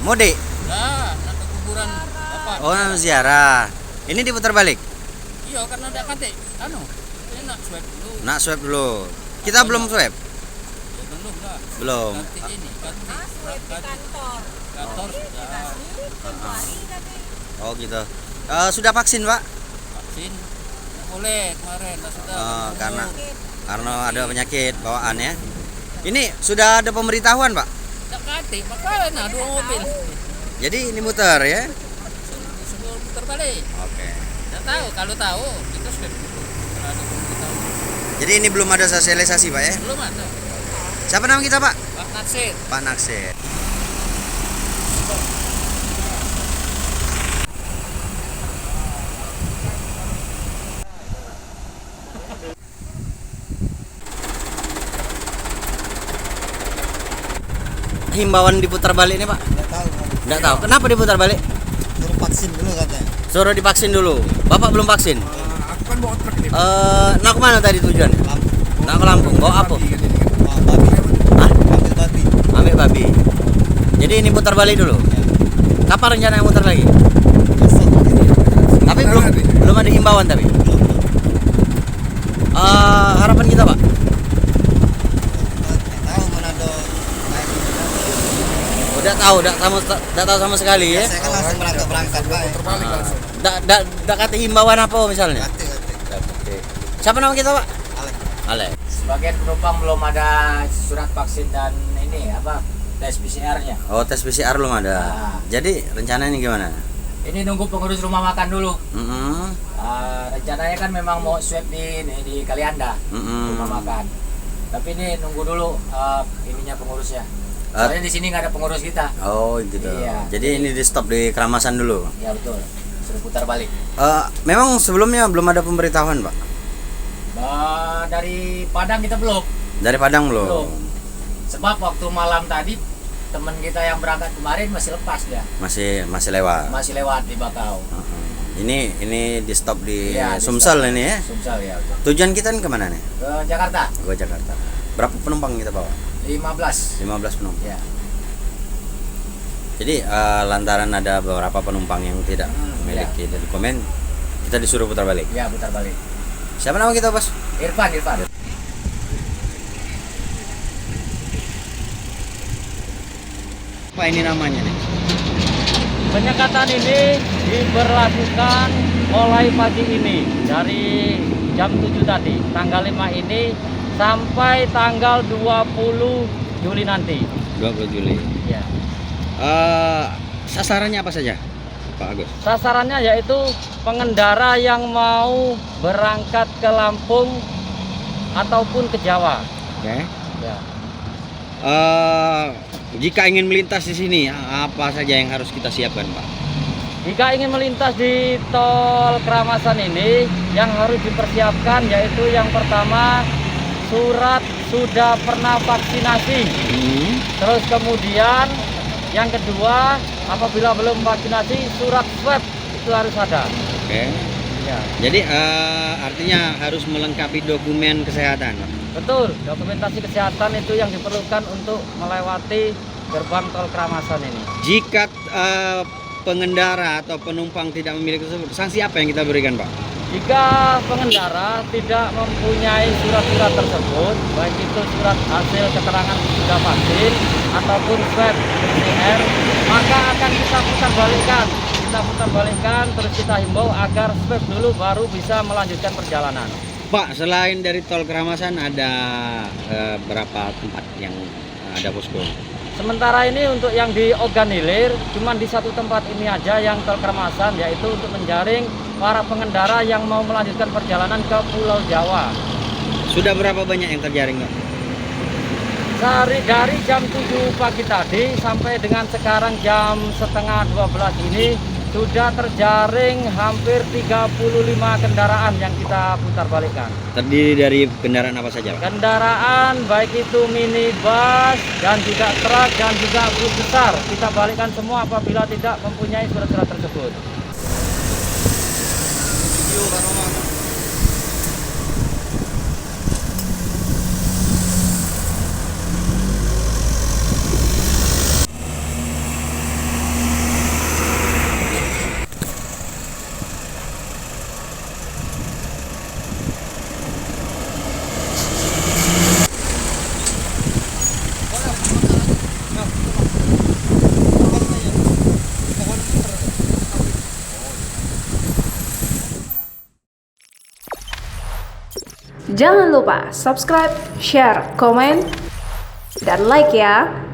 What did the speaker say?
Mudik? Nah, nak ke kuburan bapak. Oh, ziarah. Ini diputar balik? Iya, karena ada kate. Ini nak swab dulu. Nak swab dulu. Kita belum swab? Ya, belum lah. Belum. Kate ini, kate. Swab di kantor. Kantor sudah Februari tadi. Oh gitu. Sudah vaksin, Pak? vaksin. Nggak boleh kemarin, lah sudah. Oh, Umur. karena ada penyakit bawaan ya. Ini sudah ada pemberitahuan, Pak? Tak kate, makanya nah 2 mobil. Jadi ini muter ya? Sebelum putar balik. Oke. Tak tahu, kalau tahu kita swab dulu. Kalau ada pemberitahuan. Jadi ini belum ada sosialisasi, Pak ya? Belum ada. Siapa nama kita, Pak? Pak Natsir. Pak Naksir. Himbauan diputar balik nih, Pak? Nggak tahu. Nggak tahu. Kenapa diputar balik? Suruh vaksin dulu katanya. Suruh divaksin dulu. Bapak belum vaksin? Aku kan bawa truk ini. Nak kemana tadi tujuannya? Lampung. Nak ke Lampung. Bawa apa? Babi. Hah? Ambil babi. Ambil babi. Jadi ini putar balik dulu. Kapan rencana yang muter lagi? Besok. Tapi belum ada himbauan tapi. Harapan kita, Pak? Nggak tahu mana ada naik. Udah tahu sama sekali ya. Saya kan langsung berangkat Pak. Terbalik langsung. Dak kata himbauan apa misalnya? Kate. Oke. Siapa nama kita, Pak? Alek. Ale. Sebagian penumpang belum ada surat vaksin dan ini apa tes PCR-nya. Oh, tes PCR belum ada. Nah. Jadi rencananya gimana? Ini nunggu pengurus rumah makan dulu. Mm-mm. Rencananya kan memang mau swab di Kalianda rumah makan. Tapi ini nunggu dulu ininya pengurusnya. Soalnya di sini nggak ada pengurus kita. Oh, gitu. Iya. Jadi ini di stop di Keramasan dulu. Ya betul. Suruh putar balik. Memang sebelumnya belum ada pemberitahuan, Pak. Dari Padang kita belum. Dari Padang belum. Belum. Sebab waktu malam tadi teman kita yang berangkat kemarin masih lepas dia. Masih lewat. Masih lewat di Bakau. Ini di stop di Iya, di Sumsel stop. ini ya. Sumsel ya. Betul. Tujuan kita kemana nih? Ke Jakarta. Ke Jakarta. Berapa penumpang kita bawa? 15. 15 penumpang. Ya. Jadi lantaran ada beberapa penumpang yang tidak memiliki dokumen, kita disuruh putar balik. Ya, putar balik. Siapa nama kita, Bos? Irfan. Apa ini namanya nih? Penyekatan ini diberlakukan mulai pagi ini dari jam 7 tadi, tanggal 5 ini sampai tanggal 20 Juli nanti. 20 Juli. Ya. Sasarannya apa saja, Pak Agus? Sasarannya yaitu pengendara yang mau berangkat ke Lampung ataupun ke Jawa. Oke. Ya. Jika ingin melintas di sini, apa saja yang harus kita siapkan, Pak? Jika ingin melintas di tol Keramasan ini, yang harus dipersiapkan yaitu yang pertama surat sudah pernah vaksinasi. Terus kemudian yang kedua, apabila belum vaksinasi, surat swab itu harus ada. Oke. Ya. Jadi artinya harus melengkapi dokumen kesehatan, Pak? Betul, dokumentasi kesehatan itu yang diperlukan untuk melewati gerbang tol Keramasan ini. Jika pengendara atau penumpang tidak memiliki tersebut, sanksi apa yang kita berikan, Pak? Jika pengendara tidak mempunyai surat-surat tersebut, baik itu surat hasil keterangan sudah vaksin ataupun swab PCR, maka akan kita putar balikan. Terus kita himbau agar swab dulu baru bisa melanjutkan perjalanan. Pak, selain dari tol Keramasan ada berapa tempat yang ada posko? Sementara ini untuk yang di Ogan Hilir, cuma di satu tempat ini aja yang tol Keramasan, yaitu untuk menjaring para pengendara yang mau melanjutkan perjalanan ke Pulau Jawa. Sudah berapa banyak yang terjaring, Pak? Dari jam 7 pagi tadi sampai dengan sekarang jam setengah 12 ini sudah terjaring hampir 35 kendaraan yang kita putar balikkan. Terdiri dari kendaraan apa saja, Pak? Kendaraan baik itu minibus dan juga truk dan juga bus besar kita balikkan semua apabila tidak mempunyai surat-surat tersebut. Jangan lupa subscribe, share, komen, dan like ya.